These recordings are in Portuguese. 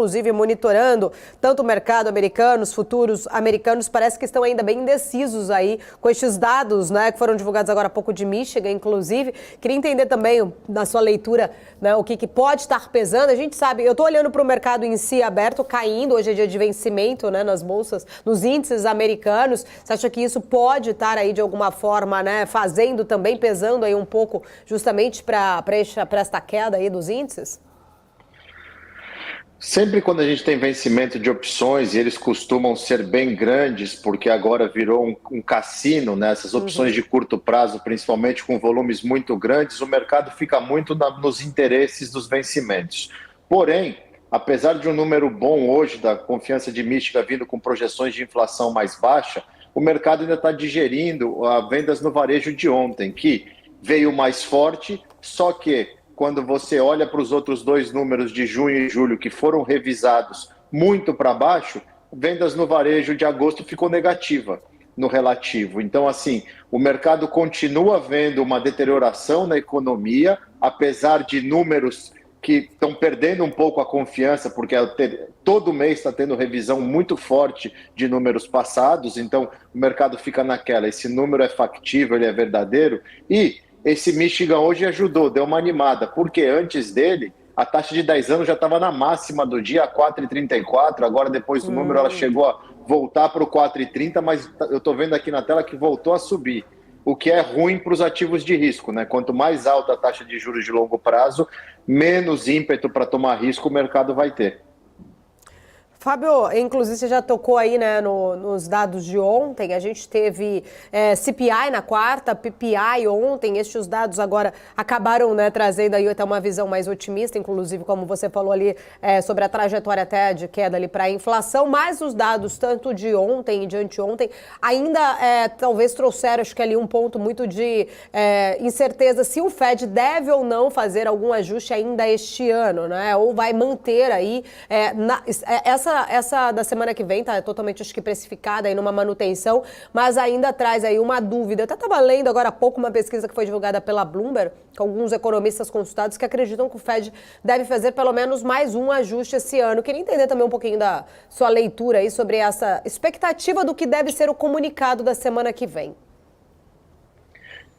inclusive monitorando tanto o mercado americano, os futuros americanos, parece que estão ainda bem indecisos aí com estes dados, né, que foram divulgados agora há pouco de Michigan, inclusive. Queria entender também, na sua leitura, né, o que pode estar pesando. A gente sabe, eu estou olhando para o mercado em si aberto, caindo, hoje é dia de vencimento, né, nas bolsas, nos índices americanos. Você acha que isso pode estar aí de alguma forma, né, fazendo também, pesando aí um pouco justamente para esta queda aí dos índices? Sempre quando a gente tem vencimento de opções, e eles costumam ser bem grandes, porque agora virou um cassino, né? Essas opções de curto prazo, principalmente com volumes muito grandes, o mercado fica muito nos interesses dos vencimentos. Porém, apesar de um número bom hoje da confiança de Michigan vindo com projeções de inflação mais baixa, o mercado ainda está digerindo as vendas no varejo de ontem, que veio mais forte, só que quando você olha para os outros dois números de junho e julho que foram revisados muito para baixo, vendas no varejo de agosto ficou negativa no relativo. Então, assim, o mercado continua vendo uma deterioração na economia, apesar de números que estão perdendo um pouco a confiança, porque todo mês está tendo revisão muito forte de números passados, então o mercado fica naquela, esse número é factível, ele é verdadeiro, e esse Michigan hoje ajudou, deu uma animada, porque antes dele, a taxa de 10 anos já estava na máxima do dia, 4,34, agora depois do número ela chegou a voltar para o 4,30, mas eu estou vendo aqui na tela que voltou a subir, o que é ruim para os ativos de risco, né? Quanto mais alta a taxa de juros de longo prazo, menos ímpeto para tomar risco o mercado vai ter. Fábio, inclusive você já tocou aí, né, nos dados de ontem. A gente teve CPI na quarta, PPI ontem. Estes dados agora acabaram, né, trazendo aí até uma visão mais otimista, inclusive como você falou ali sobre a trajetória até de queda ali para a inflação. Mas os dados tanto de ontem e de anteontem ainda talvez trouxeram, acho que ali um ponto muito de incerteza se o Fed deve ou não fazer algum ajuste ainda este ano, né? Ou vai manter aí essa da semana que vem tá totalmente, acho que, precificada aí numa manutenção, mas ainda traz aí uma dúvida. Eu até estava lendo agora há pouco uma pesquisa que foi divulgada pela Bloomberg, com alguns economistas consultados que acreditam que o Fed deve fazer pelo menos mais um ajuste esse ano. Queria entender também um pouquinho da sua leitura aí sobre essa expectativa do que deve ser o comunicado da semana que vem.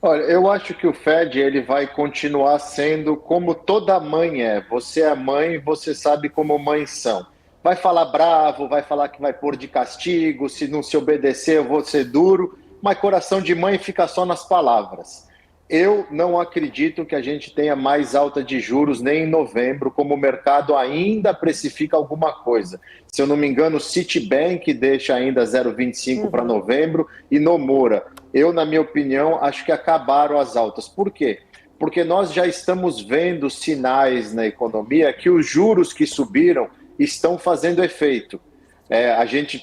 Olha, eu acho que o Fed ele vai continuar sendo como toda mãe é. Você é mãe, você sabe como mães são. Vai falar bravo, vai falar que vai pôr de castigo, se não se obedecer eu vou ser duro, mas coração de mãe fica só nas palavras. Eu não acredito que a gente tenha mais alta de juros nem em novembro, como o mercado ainda precifica alguma coisa. Se eu não me engano, o Citibank deixa ainda 0,25 para novembro e Nomura. Eu, na minha opinião, acho que acabaram as altas. Por quê? Porque nós já estamos vendo sinais na economia que os juros que subiram estão fazendo efeito. A gente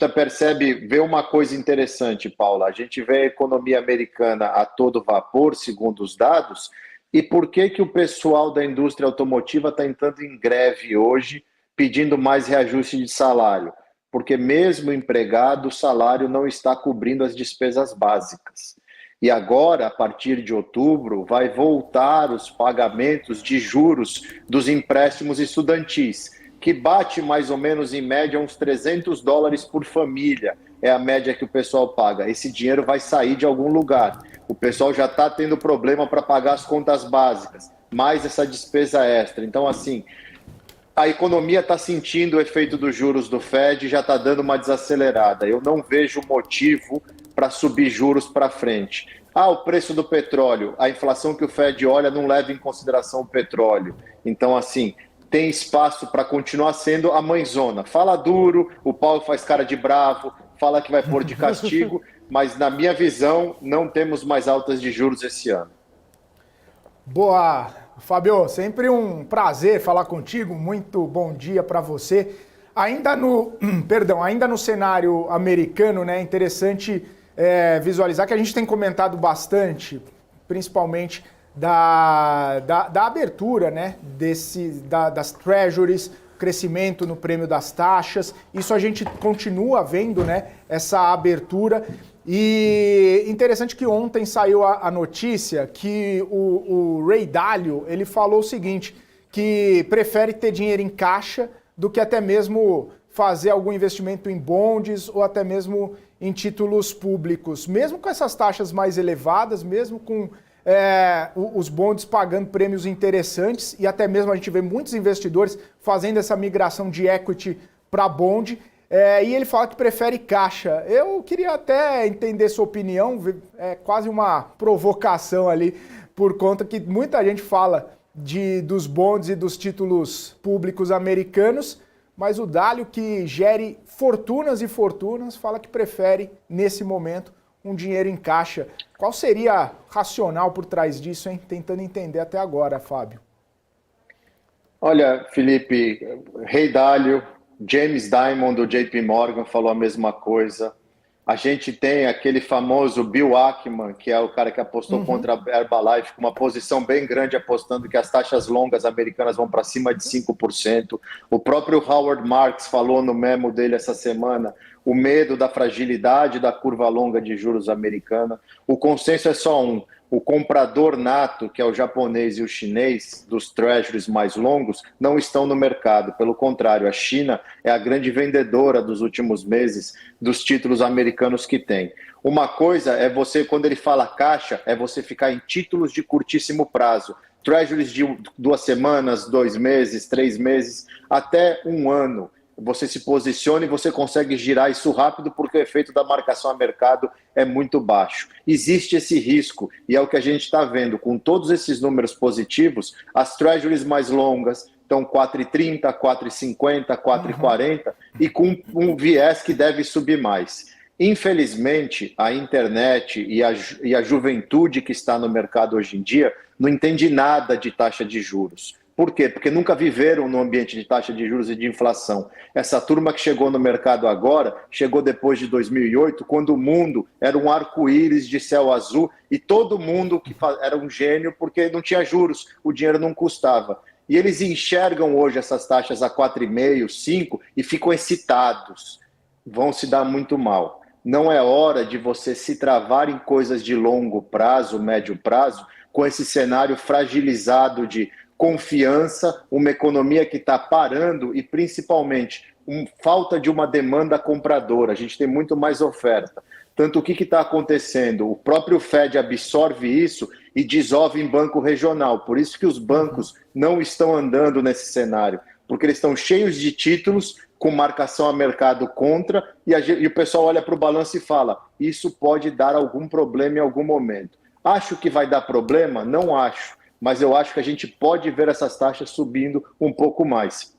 vê uma coisa interessante, Paula. A gente vê a economia americana a todo vapor, segundo os dados, e por que o pessoal da indústria automotiva está entrando em greve hoje, pedindo mais reajuste de salário? Porque mesmo empregado, o salário não está cobrindo as despesas básicas. E agora, a partir de outubro, vai voltar os pagamentos de juros dos empréstimos estudantis, que bate mais ou menos em média uns $300 por família, é a média que o pessoal paga. Esse dinheiro vai sair de algum lugar. O pessoal já está tendo problema para pagar as contas básicas, mais essa despesa extra. Então, assim, a economia está sentindo o efeito dos juros do Fed e já está dando uma desacelerada. Eu não vejo motivo para subir juros para frente. O preço do petróleo, a inflação que o Fed olha não leva em consideração o petróleo. Então, assim, tem espaço para continuar sendo a mãezona. Fala duro, o Paulo faz cara de bravo, fala que vai pôr de castigo, mas na minha visão não temos mais altas de juros esse ano. Boa, Fábio, sempre um prazer falar contigo, muito bom dia para você. Ainda no cenário americano, né, é interessante visualizar que a gente tem comentado bastante, principalmente da abertura, né, das treasuries, crescimento no prêmio das taxas. Isso a gente continua vendo, né, essa abertura. E interessante que ontem saiu a notícia que o Ray Dalio, ele falou o seguinte, que prefere ter dinheiro em caixa do que até mesmo fazer algum investimento em bonds ou até mesmo em títulos públicos. Mesmo com essas taxas mais elevadas, mesmo com os bonds pagando prêmios interessantes e até mesmo a gente vê muitos investidores fazendo essa migração de equity para bond, e ele fala que prefere caixa. Eu queria até entender sua opinião, é quase uma provocação ali, por conta que muita gente fala dos bonds e dos títulos públicos americanos, mas o Dálio, que gere fortunas e fortunas, fala que prefere, nesse momento, um dinheiro em caixa. Qual seria racional por trás disso, hein? Tentando entender até agora, Fábio. Olha, Felipe, Rei Dálio, James Dimon do JP Morgan falou a mesma coisa. A gente tem aquele famoso Bill Ackman, que é o cara que apostou contra a Herbalife, com uma posição bem grande, apostando que as taxas longas americanas vão para cima de 5%. O próprio Howard Marks falou no memo dele essa semana o medo da fragilidade da curva longa de juros americana. O consenso é só um. O comprador nato, que é o japonês e o chinês, dos treasuries mais longos, não estão no mercado. Pelo contrário, a China é a grande vendedora dos últimos meses dos títulos americanos que tem. Uma coisa é você, quando ele fala caixa, é você ficar em títulos de curtíssimo prazo. Treasuries de 2 semanas, 2 meses, 3 meses, até 1 ano. Você se posiciona e você consegue girar isso rápido porque o efeito da marcação a mercado é muito baixo. Existe esse risco e é o que a gente está vendo. Com todos esses números positivos, as treasuries mais longas estão 4,30, 4,50, 4,40 e com um viés que deve subir mais. Infelizmente, a internet e a juventude que está no mercado hoje em dia não entende nada de taxa de juros. Por quê? Porque nunca viveram no ambiente de taxa de juros e de inflação. Essa turma que chegou no mercado agora, chegou depois de 2008, quando o mundo era um arco-íris de céu azul e todo mundo que era um gênio porque não tinha juros, o dinheiro não custava. E eles enxergam hoje essas taxas a 4,5, 5 e ficam excitados. Vão se dar muito mal. Não é hora de você se travar em coisas de longo prazo, médio prazo, com esse cenário fragilizado de confiança, uma economia que está parando e, principalmente, falta de uma demanda compradora. A gente tem muito mais oferta. Tanto o que está acontecendo? O próprio Fed absorve isso e dissolve em banco regional. Por isso que os bancos não estão andando nesse cenário, porque eles estão cheios de títulos com marcação a mercado contra e o pessoal olha para o balanço e fala, isso pode dar algum problema em algum momento. Acho que vai dar problema? Não acho. Mas eu acho que a gente pode ver essas taxas subindo um pouco mais.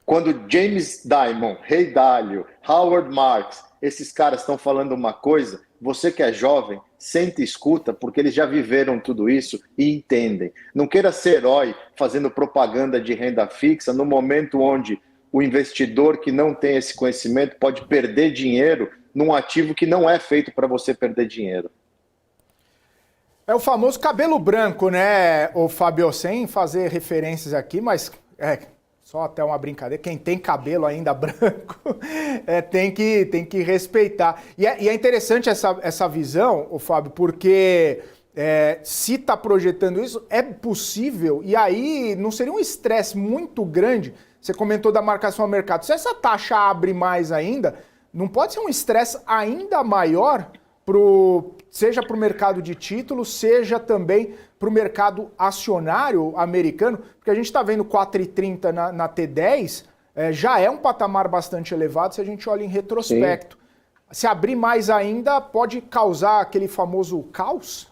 Quando James Dimon, Rei Dálio, Howard Marks, esses caras estão falando uma coisa, você que é jovem, senta e escuta, porque eles já viveram tudo isso e entendem. Não queira ser herói fazendo propaganda de renda fixa no momento onde o investidor que não tem esse conhecimento pode perder dinheiro num ativo que não é feito para você perder dinheiro. É o famoso cabelo branco, né, o Fábio, sem fazer referências aqui, mas só até uma brincadeira, quem tem cabelo ainda branco tem que respeitar. E é interessante essa visão, o Fábio, porque se está projetando isso, é possível, e aí não seria um estresse muito grande, você comentou da marcação ao mercado, se essa taxa abre mais ainda, não pode ser um estresse ainda maior seja para o mercado de títulos, seja também para o mercado acionário americano, porque a gente está vendo 4,30 na T10, já é um patamar bastante elevado se a gente olha em retrospecto. Sim. Se abrir mais ainda, pode causar aquele famoso caos?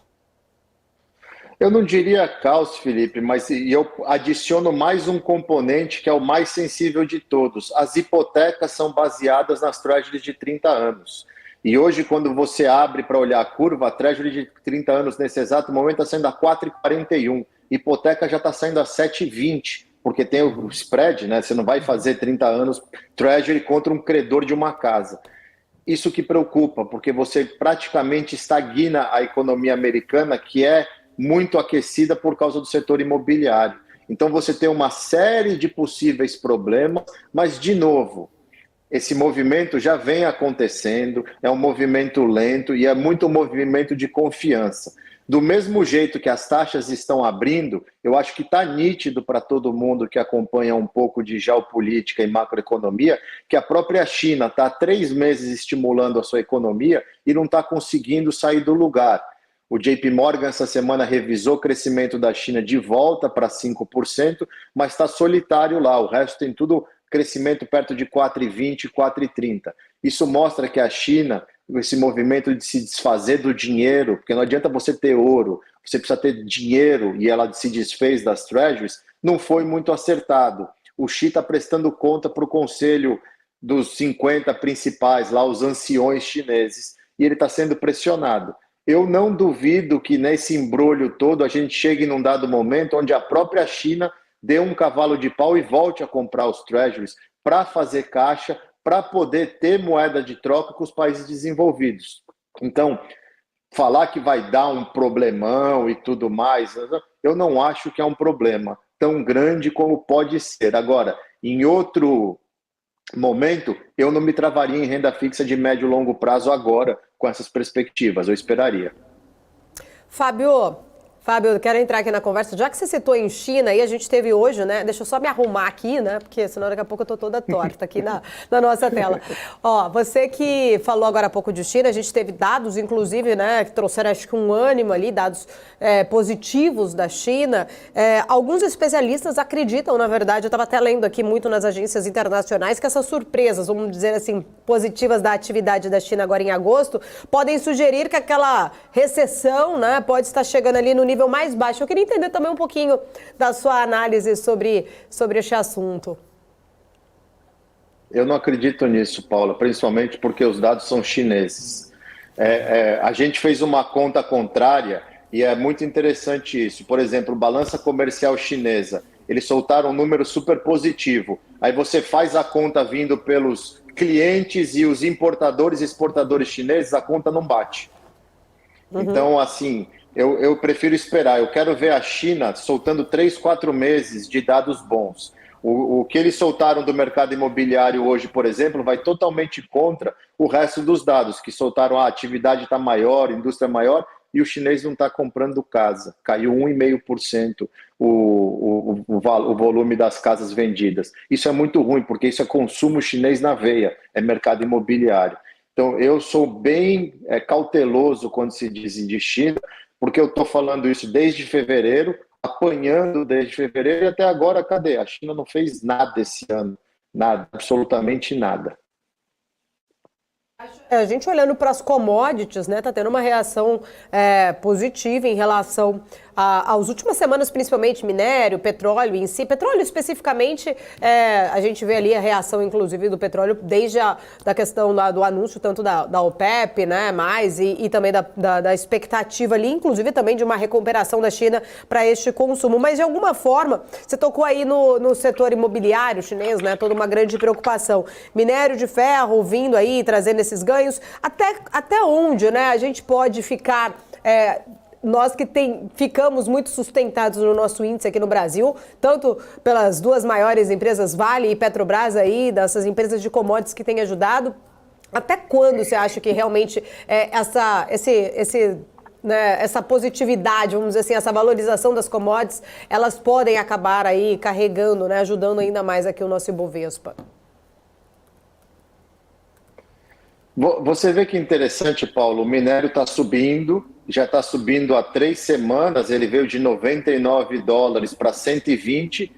Eu não diria caos, Felipe, mas eu adiciono mais um componente que é o mais sensível de todos. As hipotecas são baseadas nas treasuries de 30 anos. E hoje, quando você abre para olhar a curva, a Treasury de 30 anos, nesse exato momento, está saindo a 4,41. Hipoteca já está saindo a 7,20, porque tem o spread, né? Você não vai fazer 30 anos Treasury contra um credor de uma casa. Isso que preocupa, porque você praticamente estagna a economia americana, que é muito aquecida por causa do setor imobiliário. Então, você tem uma série de possíveis problemas, mas, de novo, esse movimento já vem acontecendo, é um movimento lento e é muito um movimento de confiança. Do mesmo jeito que as taxas estão abrindo, eu acho que está nítido para todo mundo que acompanha um pouco de geopolítica e macroeconomia, que a própria China está há 3 meses estimulando a sua economia e não está conseguindo sair do lugar. O JP Morgan essa semana revisou o crescimento da China de volta para 5%, mas está solitário lá, o resto tem tudo crescimento perto de 4,20, 4,30. Isso mostra que a China, esse movimento de se desfazer do dinheiro, porque não adianta você ter ouro, você precisa ter dinheiro, e ela se desfez das treasuries, não foi muito acertado. O Xi está prestando conta para o conselho dos 50 principais, lá os anciões chineses, e ele está sendo pressionado. Eu não duvido que nesse embrolho todo a gente chegue num dado momento onde a própria China dê um cavalo de pau e volte a comprar os treasuries para fazer caixa, para poder ter moeda de troca com os países desenvolvidos. Então, falar que vai dar um problemão e tudo mais, eu não acho que é um problema tão grande como pode ser. Agora, em outro momento, eu não me travaria em renda fixa de médio e longo prazo agora, com essas perspectivas, eu esperaria. Fábio, eu quero entrar aqui na conversa, já que você citou em China, e a gente teve hoje, né? Deixa eu só me arrumar aqui, né? Porque senão daqui a pouco eu tô toda torta aqui na nossa tela. Ó, você que falou agora há pouco de China, a gente teve dados, inclusive, né? Que trouxeram, acho que um ânimo ali, dados positivos da China. Alguns especialistas acreditam, na verdade, eu estava até lendo aqui muito nas agências internacionais, que essas surpresas, vamos dizer assim, positivas da atividade da China agora em agosto, podem sugerir que aquela recessão, né? Pode estar chegando ali no nível mais baixo. Eu queria entender também um pouquinho da sua análise sobre este assunto. Eu não acredito nisso, Paula, principalmente porque os dados são chineses. A gente fez uma conta contrária e é muito interessante isso. Por exemplo, balança comercial chinesa, eles soltaram um número super positivo. Aí você faz a conta vindo pelos clientes e os importadores e exportadores chineses, a conta não bate. Então, assim, eu prefiro esperar. Eu quero ver a China soltando 3, 4 meses de dados bons. O que eles soltaram do mercado imobiliário hoje, por exemplo, vai totalmente contra o resto dos dados, que soltaram a atividade está maior, indústria maior, e o chinês não está comprando casa. Caiu 1,5% o volume das casas vendidas. Isso é muito ruim, porque isso é consumo chinês na veia, é mercado imobiliário. Então, eu sou bem cauteloso quando se diz de China, porque eu estou falando isso desde fevereiro, apanhando desde fevereiro, e até agora, cadê? A China não fez nada esse ano, nada, absolutamente nada. A gente olhando para as commodities, né, tá tendo uma reação positiva em relação às últimas semanas, principalmente minério, petróleo em si. Petróleo especificamente, a gente vê ali a reação, inclusive, do petróleo desde da questão do anúncio, tanto da OPEP, né, mais, e também da expectativa ali, inclusive também de uma recuperação da China para este consumo. Mas, de alguma forma, você tocou aí no setor imobiliário chinês, né, toda uma grande preocupação. Minério de ferro vindo aí, trazendo esses ganhos. Até onde, né, a gente pode ficar... nós que ficamos muito sustentados no nosso índice aqui no Brasil, tanto pelas duas maiores empresas, Vale e Petrobras aí, dessas empresas de commodities que têm ajudado, até quando você acha que realmente essa positividade, vamos dizer assim, essa valorização das commodities, elas podem acabar aí carregando, né, ajudando ainda mais aqui o nosso Ibovespa? Você vê que interessante, Paulo, o minério está subindo, já está subindo há 3 semanas, ele veio de $99 para 120,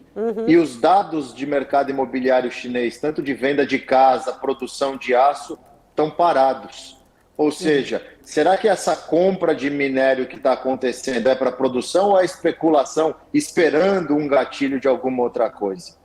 e os dados de mercado imobiliário chinês, tanto de venda de casa, produção de aço, estão parados. Ou seja, será que essa compra de minério que está acontecendo é para produção ou é especulação, esperando um gatilho de alguma outra coisa?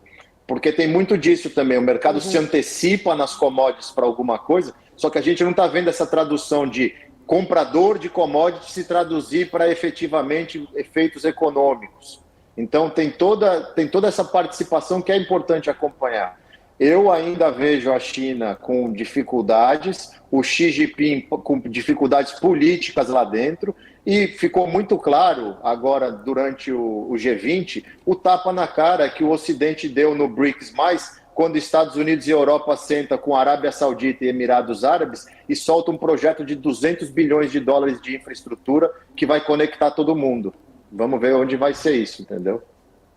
Porque tem muito disso também, o mercado se antecipa nas commodities para alguma coisa, só que a gente não está vendo essa tradução de comprador de commodities se traduzir para efetivamente efeitos econômicos. Então tem toda essa participação que é importante acompanhar. Eu ainda vejo a China com dificuldades, o Xi Jinping com dificuldades políticas lá dentro, e ficou muito claro agora, durante o G20, o tapa na cara que o Ocidente deu no BRICS+, quando Estados Unidos e Europa sentam com a Arábia Saudita e Emirados Árabes e soltam um projeto de 200 bilhões de dólares de infraestrutura que vai conectar todo mundo. Vamos ver onde vai ser isso, entendeu?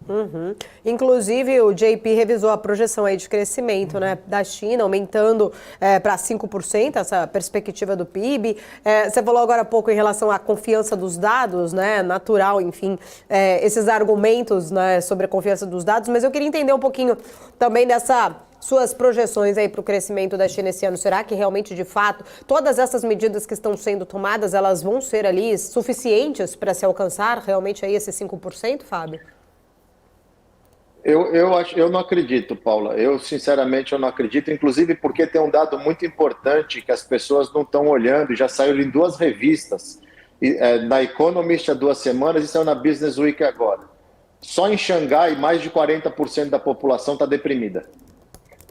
Uhum. Inclusive, o JP revisou a projeção aí de crescimento, né, da China, aumentando para 5%, essa perspectiva do PIB. Você falou agora há pouco em relação à confiança dos dados, né, natural, enfim, esses argumentos, né, sobre a confiança dos dados, mas eu queria entender um pouquinho também dessa suas projeções aí para o crescimento da China esse ano. Será que realmente, de fato, todas essas medidas que estão sendo tomadas, elas vão ser ali suficientes para se alcançar realmente aí esses 5%, Fábio? Eu não acredito, Paula. Sinceramente, eu não acredito. Inclusive porque tem um dado muito importante que as pessoas não estão olhando. Já saiu em 2 revistas. Na Economist há 2 semanas e saiu na Business Week agora. Só em Xangai, mais de 40% da população está deprimida.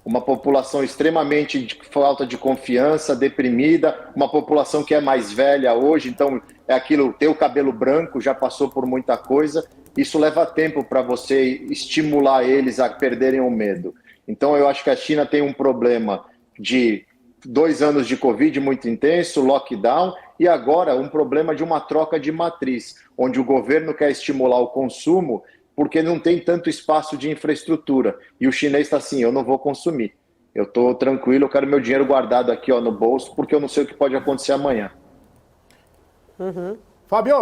Uma população extremamente de falta de confiança, deprimida. Uma população que é mais velha hoje. Então, é aquilo, ter o cabelo branco, já passou por muita coisa. Isso leva tempo para você estimular eles a perderem o medo. Então, eu acho que a China tem um problema de 2 anos de Covid muito intenso, lockdown, e agora um problema de uma troca de matriz, onde o governo quer estimular o consumo porque não tem tanto espaço de infraestrutura. E o chinês está assim, eu não vou consumir. Eu estou tranquilo, eu quero meu dinheiro guardado aqui no bolso, porque eu não sei o que pode acontecer amanhã. Uhum. Fábio,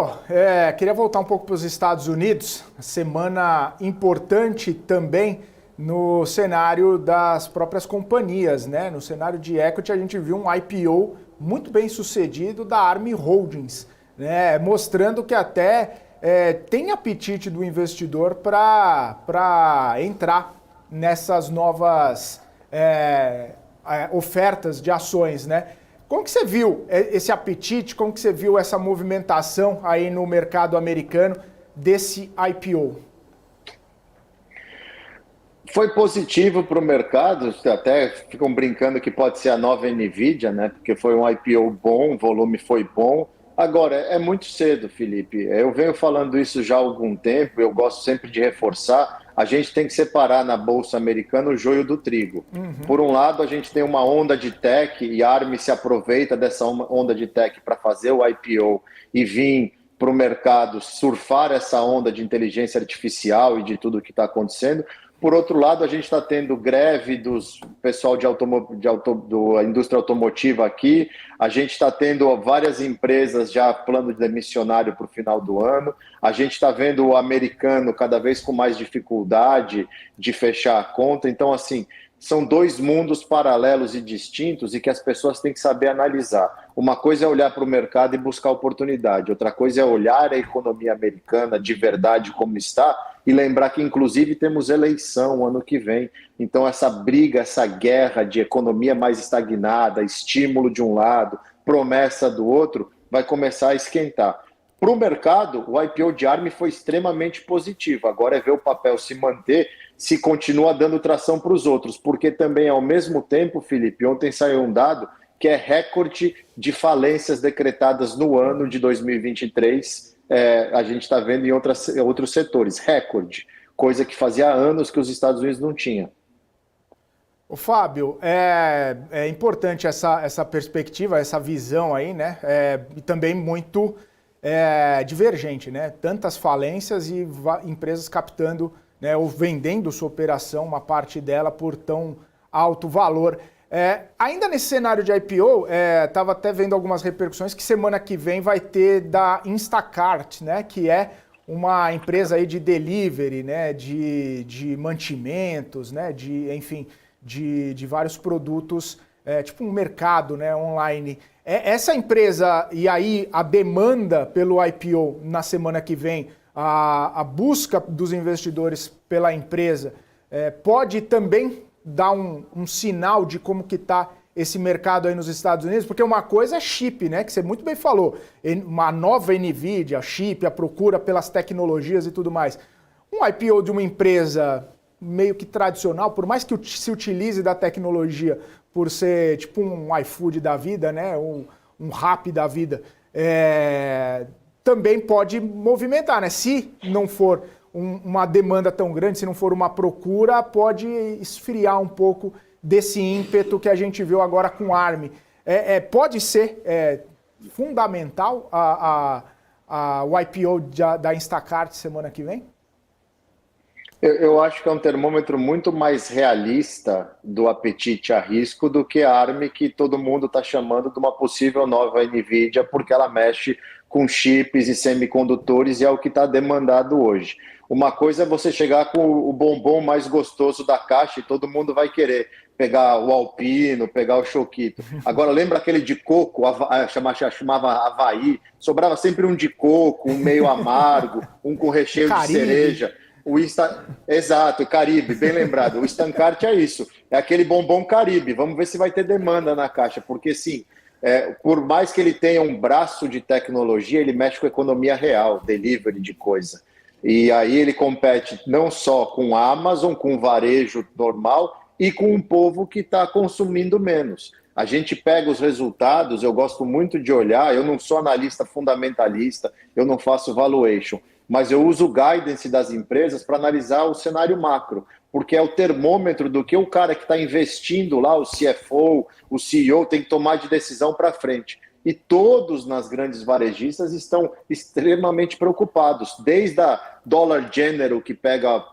queria voltar um pouco para os Estados Unidos. Semana importante também no cenário das próprias companhias, né? No cenário de equity, a gente viu um IPO muito bem sucedido da Arm Holdings, né? Mostrando que até tem apetite do investidor para entrar nessas novas ofertas de ações, né? Como que você viu esse apetite, como que você viu essa movimentação aí no mercado americano desse IPO? Foi positivo para o mercado, até ficam brincando que pode ser a nova NVIDIA, né? Porque foi um IPO bom, o volume foi bom. Agora, é muito cedo, Felipe. Eu venho falando isso já há algum tempo, eu gosto sempre de reforçar. A gente tem que separar na Bolsa Americana o joio do trigo. Uhum. Por um lado, a gente tem uma onda de tech e a Arm se aproveita dessa onda de tech para fazer o IPO e vir para o mercado surfar essa onda de inteligência artificial e de tudo que está acontecendo. Por outro lado, a gente está tendo greve dos pessoal da indústria automotiva aqui, a gente está tendo várias empresas já plano de demissionário para o final do ano, a gente está vendo o americano cada vez com mais dificuldade de fechar a conta. Então, assim, são 2 mundos paralelos e distintos e que as pessoas têm que saber analisar. Uma coisa é olhar para o mercado e buscar oportunidade, outra coisa é olhar a economia americana de verdade como está e lembrar que, inclusive, temos eleição ano que vem. Então, essa briga, essa guerra de economia mais estagnada, estímulo de um lado, promessa do outro, vai começar a esquentar. Para o mercado, o IPO de Arm foi extremamente positivo. Agora é ver o papel se manter, se continua dando tração para os outros. Porque também, ao mesmo tempo, Felipe, ontem saiu um dado que é recorde de falências decretadas no ano de 2023. A gente está vendo em outros setores, recorde, coisa que fazia anos que os Estados Unidos não tinham. O Fábio, é importante essa perspectiva, essa visão aí, né? E também muito divergente, né? Tantas falências e empresas captando, né, ou vendendo sua operação, uma parte dela por tão alto valor. Ainda nesse cenário de IPO, estava até vendo algumas repercussões que semana que vem vai ter da Instacart, né, que é uma empresa aí de delivery, né, de mantimentos, né, enfim, de vários produtos, tipo um mercado, né, online. Essa empresa, e aí a demanda pelo IPO na semana que vem, a busca dos investidores pela empresa, pode também dar um sinal de como que está esse mercado aí nos Estados Unidos, porque uma coisa é chip, né, que você muito bem falou, uma nova NVIDIA, chip, a procura pelas tecnologias e tudo mais. Um IPO de uma empresa meio que tradicional, por mais que se utilize da tecnologia por ser tipo um iFood da vida, né, um Rappi da vida, também pode movimentar, né? Se não for uma demanda tão grande, se não for uma procura, pode esfriar um pouco desse ímpeto que a gente viu agora com a ARM. Pode ser fundamental o IPO da Instacart semana que vem? Eu acho que é um termômetro muito mais realista do apetite a risco do que a ARM, que todo mundo está chamando de uma possível nova NVIDIA, porque ela mexe com chips e semicondutores e é o que está demandado hoje. Uma coisa é você chegar com o bombom mais gostoso da caixa e todo mundo vai querer pegar o Alpino, pegar o Choquito. Agora, lembra aquele de coco, chamava Havaí? Sobrava sempre um de coco, um meio amargo, um com recheio de cereja. Exato, Caribe, bem lembrado. O Instacart é isso, é aquele bombom Caribe. Vamos ver se vai ter demanda na caixa, porque sim, por mais que ele tenha um braço de tecnologia, ele mexe com a economia real, delivery de coisa. E aí ele compete não só com a Amazon, com o varejo normal e com um povo que está consumindo menos. A gente pega os resultados, eu gosto muito de olhar, eu não sou analista fundamentalista, eu não faço valuation, mas eu uso o guidance das empresas para analisar o cenário macro, porque é o termômetro do que o cara que está investindo lá, o CFO, o CEO, tem que tomar de decisão para frente. E todos nas grandes varejistas estão extremamente preocupados, desde a Dollar General, que pega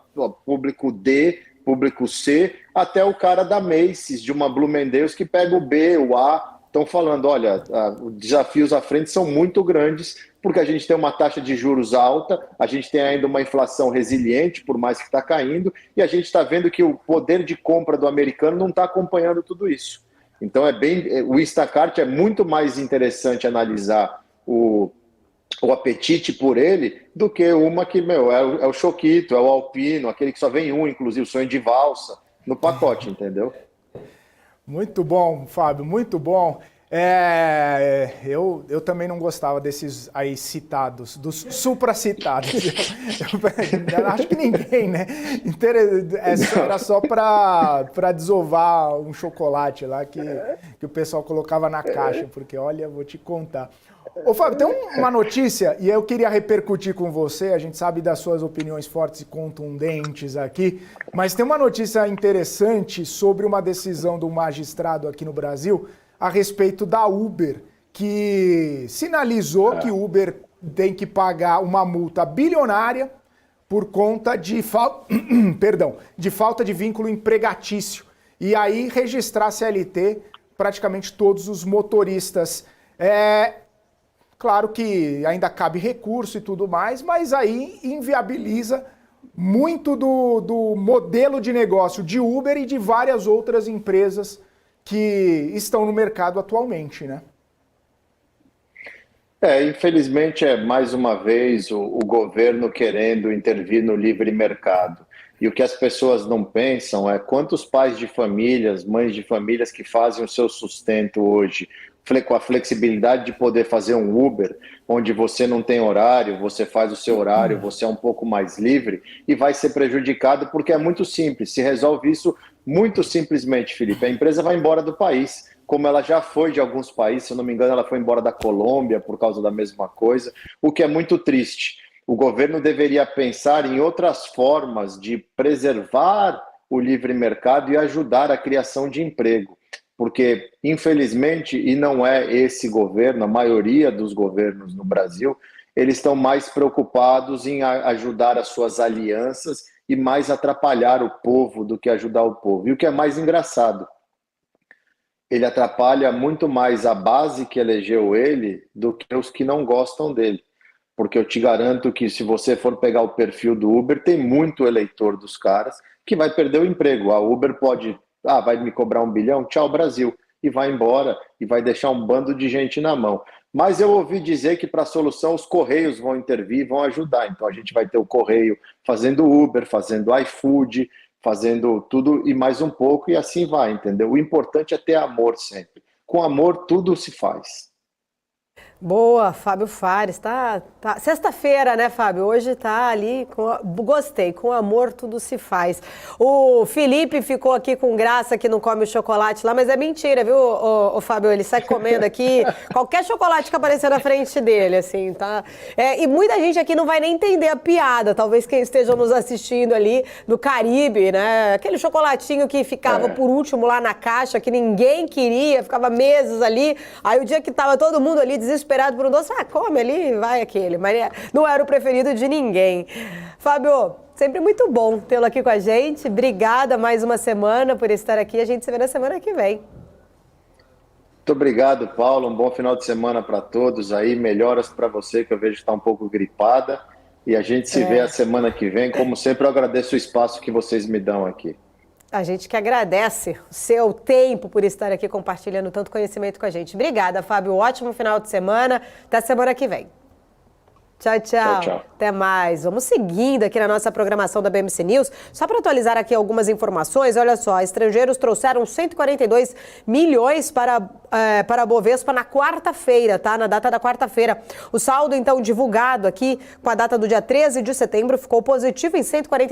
público D, público C, até o cara da Macy's, de uma Bloomingdale's, que pega o B, o A. Estão falando, olha, os desafios à frente são muito grandes, porque a gente tem uma taxa de juros alta, a gente tem ainda uma inflação resiliente, por mais que está caindo, e a gente está vendo que o poder de compra do americano não está acompanhando tudo isso. Então o Instacart é muito mais interessante analisar o apetite por ele do que uma que, é o Choquito, é o Alpino, aquele que só vem inclusive o sonho de valsa, no pacote, entendeu? Muito bom, Fábio, muito bom. Eu também não gostava desses aí citados, dos supracitados. Eu acho que ninguém, né? Era só para desovar um chocolate lá que o pessoal colocava na caixa, porque olha, vou te contar. Ô Fábio, tem uma notícia e eu queria repercutir com você, a gente sabe das suas opiniões fortes e contundentes aqui, mas tem uma notícia interessante sobre uma decisão do magistrado aqui no Brasil a respeito da Uber, que sinalizou que Uber tem que pagar uma multa bilionária por conta de falta de vínculo empregatício. E aí registrar CLT praticamente todos os motoristas. Claro que ainda cabe recurso e tudo mais, mas aí inviabiliza muito do modelo de negócio de Uber e de várias outras empresas que estão no mercado atualmente, né? Infelizmente mais uma vez o governo querendo intervir no livre mercado. E o que as pessoas não pensam é quantos pais de famílias, mães de famílias que fazem o seu sustento hoje com a flexibilidade de poder fazer um Uber, onde você não tem horário, você faz o seu horário, você é um pouco mais livre e vai ser prejudicado porque é muito simples. Se resolve isso muito simplesmente, Felipe. A empresa vai embora do país, como ela já foi de alguns países, se eu não me engano, ela foi embora da Colômbia por causa da mesma coisa, o que é muito triste. O governo deveria pensar em outras formas de preservar o livre mercado e ajudar a criação de emprego. Porque, infelizmente, e não é esse governo, a maioria dos governos no Brasil, eles estão mais preocupados em ajudar as suas alianças e mais atrapalhar o povo do que ajudar o povo. E o que é mais engraçado, ele atrapalha muito mais a base que elegeu ele do que os que não gostam dele. Porque eu te garanto que se você for pegar o perfil do Uber, tem muito eleitor dos caras que vai perder o emprego. A Uber pode... vai me cobrar 1 bilhão? Tchau, Brasil. E vai embora e vai deixar um bando de gente na mão. Mas eu ouvi dizer que para a solução os Correios vão intervir, vão ajudar. Então a gente vai ter o Correio fazendo Uber, fazendo iFood, fazendo tudo e mais um pouco e assim vai, entendeu? O importante é ter amor sempre. Com amor tudo se faz. Boa, Fábio Fares, tá. Sexta-feira, né, Fábio? Hoje tá ali, gostei, com amor tudo se faz. O Felipe ficou aqui com graça que não come o chocolate lá, mas é mentira, viu, o Fábio? Ele sai comendo aqui qualquer chocolate que aparecer na frente dele, assim, tá? E muita gente aqui não vai nem entender a piada, talvez quem esteja nos assistindo ali no Caribe, né? Aquele chocolatinho que ficava por último lá na caixa, que ninguém queria, ficava meses ali, aí o dia que tava todo mundo ali desesperado por um doce, come ali, vai aquele. Mas não era o preferido de ninguém. Fábio, sempre muito bom tê-lo aqui com a gente. Obrigada mais uma semana por estar aqui. A gente se vê na semana que vem. Muito obrigado, Paulo. Um bom final de semana para todos aí. Melhoras para você, que eu vejo que está um pouco gripada. E a gente se vê a semana que vem. Como sempre, eu agradeço o espaço que vocês me dão aqui. A gente que agradece o seu tempo por estar aqui compartilhando tanto conhecimento com a gente. Obrigada, Fábio. Ótimo final de semana. Até semana que vem. Tchau, tchau. Tchau. Até mais. Vamos seguindo aqui na nossa programação da BMC News. Só para atualizar aqui algumas informações, olha só, estrangeiros trouxeram 142 milhões para a Bovespa na quarta-feira, tá? Na data da quarta-feira. O saldo, então, divulgado aqui com a data do dia 13 de setembro ficou positivo em 142